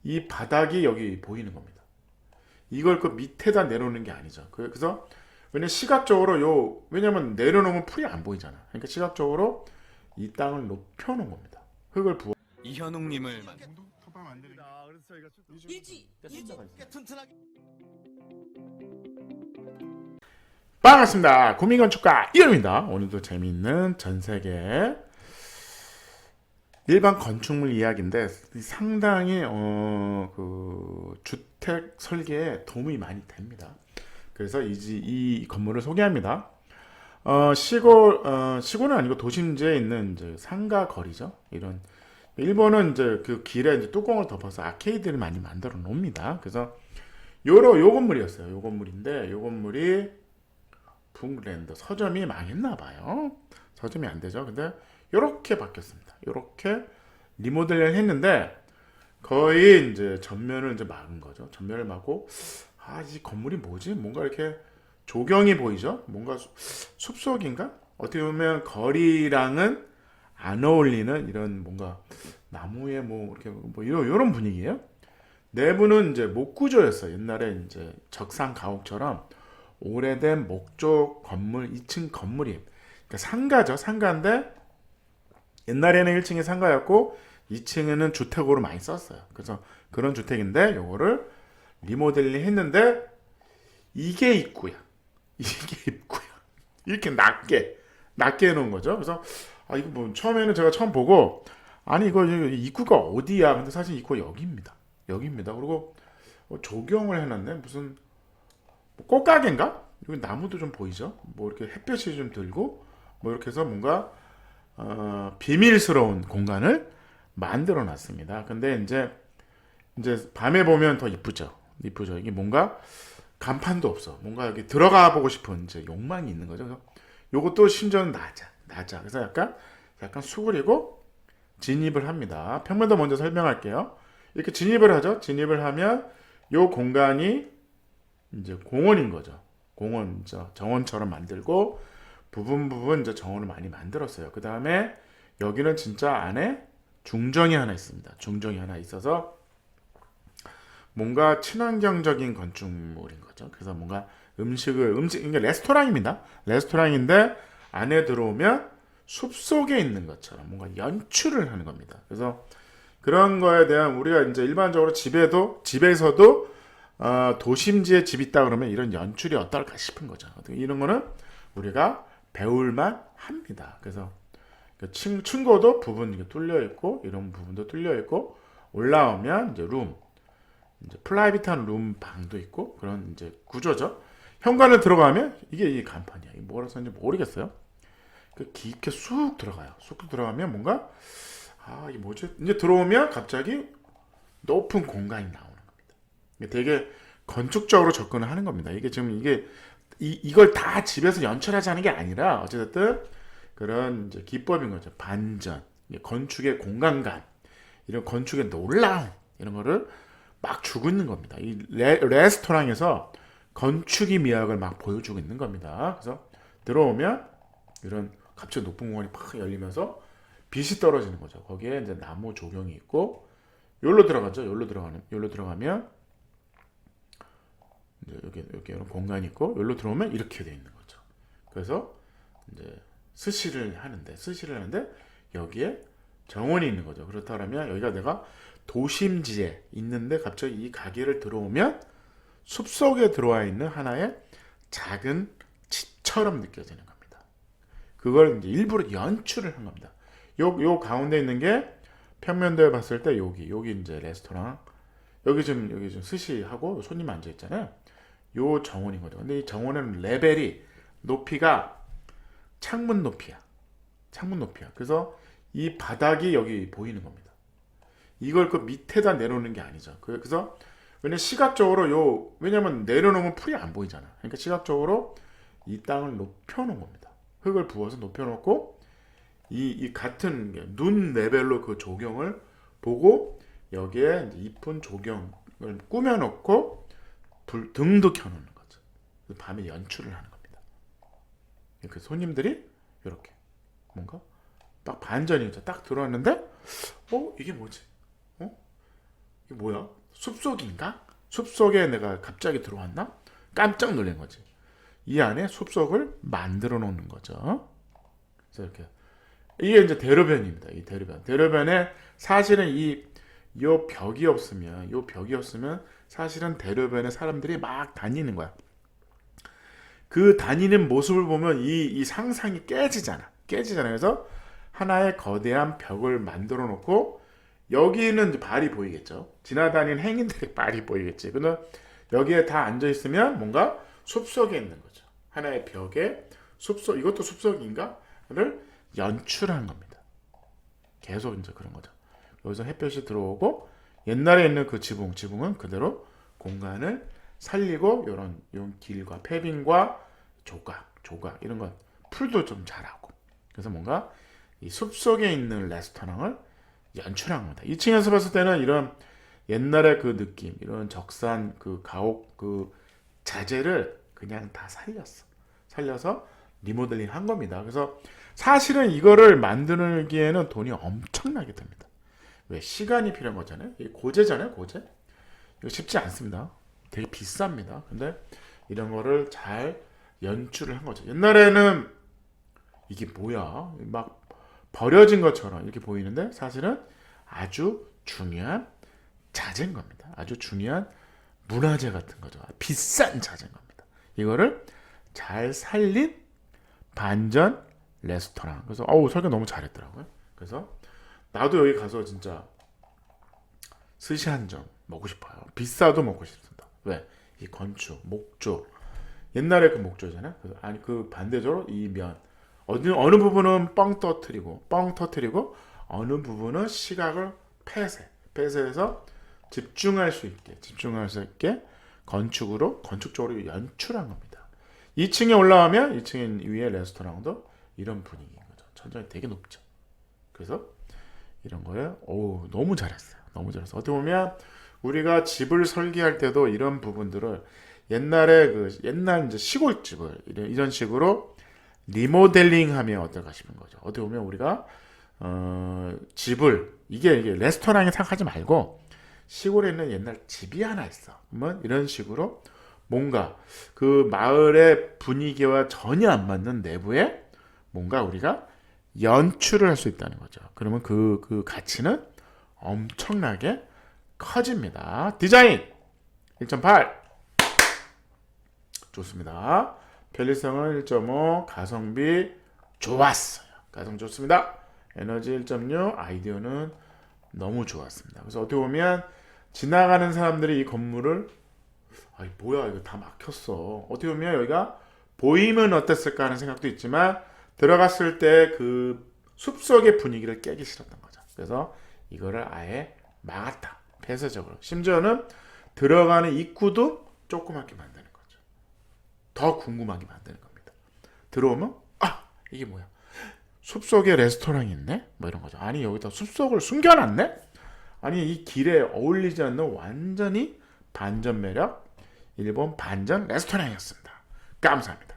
이 바닥이 여기 보이는 겁니다. 이걸 그 밑에다 내려놓는 게 아니죠. 그래서 왜냐 시각적으로 왜냐면 내려놓으면 풀이 안 보이잖아. 그러니까 시각적으로 이 땅을 높여놓은 겁니다. 흙을 부어. 이현웅님을 반갑습니다. 구민건축가 이현우입니다. 오늘도 재미있는 전세계 일반 건축물 이야기인데 상당히 그 주택 설계에 도움이 많이 됩니다. 그래서 이 건물을 소개합니다. 시골은 아니고 도심지에 있는 이제 상가 거리죠. 이런 일본은 이제 그 길에 이제 뚜껑을 덮어서 아케이드를 많이 만들어 놓습니다. 그래서 요 건물이었어요. 요 건물인데 요 건물이 붕랜드 서점이 망했나 봐요. 서점이 안 되죠. 근데 요렇게 바뀌었습니다. 요렇게 리모델링을 했는데 거의 이제 전면을 이제 막은 거죠. 전면을 막고 이 건물이 뭐지? 뭔가 이렇게 조경이 보이죠? 뭔가 숲속인가? 어떻게 보면 거리랑은 안 어울리는 이런 뭔가 나무에 뭐 이렇게 뭐 이런 분위기예요. 내부는 이제 목구조였어요. 옛날에 이제 적상 가옥처럼 오래된 목조 건물 2층 건물이 그러니까 상가죠. 상가인데 옛날에는 1층이 상가였고 2층에는 주택으로 많이 썼어요. 그래서 그런 주택인데 요거를 리모델링 했는데 이게 입구야. 이게 입구야. 이렇게 낮게 해놓은 거죠. 그래서 이거 뭐 처음에는 제가 처음 보고 아니 이거 입구가 어디야? 근데 사실 입구가 여기입니다. 여기입니다. 그리고 조경을 해놨네. 무슨 꽃가게인가? 여기 나무도 좀 보이죠? 뭐 이렇게 햇볕이 좀 들고 뭐 이렇게 해서 뭔가 비밀스러운 공간을 만들어 놨습니다. 근데 이제 밤에 보면 더 이쁘죠. 이쁘죠. 이게 뭔가 간판도 없어. 뭔가 여기 들어가 보고 싶은 이제 욕망이 있는 거죠. 그래서 요것도 심지어는 낮아. 그래서 약간 수그리고 진입을 합니다. 평면도 먼저 설명할게요. 이렇게 진입을 하죠. 진입을 하면 요 공간이 이제 공원인 거죠. 공원, 정원처럼 만들고 부분 이제 정원을 많이 만들었어요. 그 다음에 여기는 진짜 안에 중정이 하나 있습니다. 중정이 하나 있어서 뭔가 친환경적인 건축물인 거죠. 그래서 뭔가 이게 레스토랑입니다. 레스토랑인데 안에 들어오면 숲속에 있는 것처럼 뭔가 연출을 하는 겁니다. 그래서 그런 거에 대한 우리가 이제 일반적으로 집에서도 도심지에 집 있다 그러면 이런 연출이 어떨까 싶은 거죠. 이런 거는 우리가 배울만 합니다. 그래서 층고도 부분 뚫려 있고 이런 부분도 뚫려 있고 올라오면 이제 프라이빗한 룸 방도 있고 그런 이제 구조죠. 현관을 들어가면 이게 간판이야. 이게 뭐라 썼는지 모르겠어요. 깊게 쑥 들어가요. 쑥 들어가면 뭔가 이게 뭐지? 이제 들어오면 갑자기 높은 공간이 나오는 겁니다. 되게 건축적으로 접근을 하는 겁니다. 이게 지금 이걸 다 집에서 연출하자는 게 아니라 어쨌든 그런 이제 기법인 거죠. 반전, 건축의 공간감, 이런 건축의 놀라움 이런 거를 막 주고 있는 겁니다. 이 레스토랑에서 건축의 미학을 막 보여주고 있는 겁니다. 그래서 들어오면 이런 갑자기 높은 공간이 팍 열리면서 빛이 떨어지는 거죠. 거기에 이제 나무 조경이 있고 여기로 들어가죠. 여기로 들어가면 이제 여기 이런 공간이 있고 여기로 들어오면 이렇게 돼 있는 거죠. 그래서 이제 스시를 하는데 여기에 정원이 있는 거죠. 그렇다면 여기가 내가 도심지에 있는데 갑자기 이 가게를 들어오면 숲속에 들어와 있는 하나의 작은 집처럼 느껴지는 겁니다. 그걸 이제 일부러 연출을 한 겁니다. 요 가운데 있는 게 평면도에 봤을 때 여기 이제 레스토랑 여기 좀 스시하고 손님 앉아 있잖아요. 요 정원인 거죠. 근데 이 정원에는 레벨이 높이가 창문 높이야. 그래서 이 바닥이 여기 보이는 겁니다. 이걸 그 밑에다 내려놓는 게 아니죠. 그래서 왜냐면 내려놓으면 풀이 안 보이잖아. 그러니까 시각적으로 이 땅을 높여놓은 겁니다. 흙을 부어서 높여놓고 이 같은 눈 레벨로 그 조경을 보고 여기에 이제 이쁜 조경을 꾸며놓고 등도 켜놓는 거죠. 밤에 연출을 하는 겁니다. 그 손님들이 이렇게 뭔가 딱 반전이죠. 딱 들어왔는데 이게 뭐지? 이게 뭐야? 숲속인가? 숲속에 내가 갑자기 들어왔나? 깜짝 놀란 거지. 이 안에 숲속을 만들어 놓는 거죠. 그래서 이렇게 이게 이제 대로변입니다. 이 대로변. 대로변에 사실은 요 벽이 없으면 사실은 대로변에 사람들이 막 다니는 거야. 그 다니는 모습을 보면 이 상상이 깨지잖아. 그래서 하나의 거대한 벽을 만들어 놓고 여기는 이제 발이 보이겠죠. 지나다니는 행인들의 발이 보이겠지. 근데 여기에 다 앉아 있으면 뭔가 숲속에 있는 거죠. 하나의 벽에 숲속, 이것도 숲속인가?를 연출한 겁니다. 계속 이제 그런 거죠. 여기서 햇볕이 들어오고 옛날에 있는 그 지붕은 그대로 공간을 살리고 이런 길과 패빙과 조각 이런 건 풀도 좀 자라고. 그래서 뭔가 이 숲속에 있는 레스토랑을 연출한 겁니다. 2층에서 봤을 때는 이런 옛날의 그 느낌, 이런 적산 그 가옥 그 자재를 그냥 다 살려서 리모델링 한 겁니다. 그래서 사실은 이거를 만드기에는 돈이 엄청나게 듭니다. 왜? 시간이 필요한 거잖아요. 이게 고제잖아요, 고제. 이거 쉽지 않습니다. 되게 비쌉니다. 근데 이런 거를 잘 연출을 한 거죠. 옛날에는 이게 뭐야? 막 버려진 것처럼 이렇게 보이는데 사실은 아주 중요한 자재인 겁니다. 아주 중요한 문화재 같은 거죠. 비싼 자재인 겁니다. 이거를 잘 살린 반전 레스토랑. 그래서 설계 너무 잘했더라고요. 그래서 나도 여기 가서 진짜 스시 한 점 먹고 싶어요. 비싸도 먹고 싶습니다. 왜? 이 건축, 목조. 옛날에 그 목조잖아요. 아니 그 반대적으로 이 면 어느 부분은 뻥 터트리고 어느 부분은 시각을 폐쇄해서 집중할 수 있게 건축적으로 연출한 겁니다. 2층에 올라가면 2층 위에 레스토랑도 이런 분위기인 거죠. 천장이 되게 높죠. 그래서 이런 거에 너무 잘했어요. 어떻게 보면 우리가 집을 설계할 때도 이런 부분들을 옛날 이제 시골집을 이런 식으로 리모델링하면 어떨까 싶은 거죠. 어떻게 보면 우리가 집을 이게 레스토랑에 생각하지 말고 시골에 있는 옛날 집이 하나 있어. 그러면 이런 식으로 뭔가 그 마을의 분위기와 전혀 안 맞는 내부에 뭔가 우리가 연출을 할 수 있다는 거죠. 그러면 그 가치는 엄청나게 커집니다. 디자인 1.8 좋습니다. 편리성은 1.5, 가성비 좋았어요. 가성 좋습니다. 에너지 1.6, 아이디어는 너무 좋았습니다. 그래서 어떻게 보면 지나가는 사람들이 이 건물을 뭐야 이거 다 막혔어. 어떻게 보면 여기가 보이면 어땠을까 하는 생각도 있지만 들어갔을 때 그 숲속의 분위기를 깨기 싫었던 거죠. 그래서 이거를 아예 막았다. 폐쇄적으로. 심지어는 들어가는 입구도 조그맣게 만드는 거죠. 더 궁금하게 만드는 겁니다. 들어오면 이게 뭐야? 숲속에 레스토랑이 있네? 뭐 이런 거죠. 아니 여기다 숲속을 숨겨놨네? 아니 이 길에 어울리지 않는 완전히 반전 매력 일본 반전 레스토랑이었습니다. 감사합니다.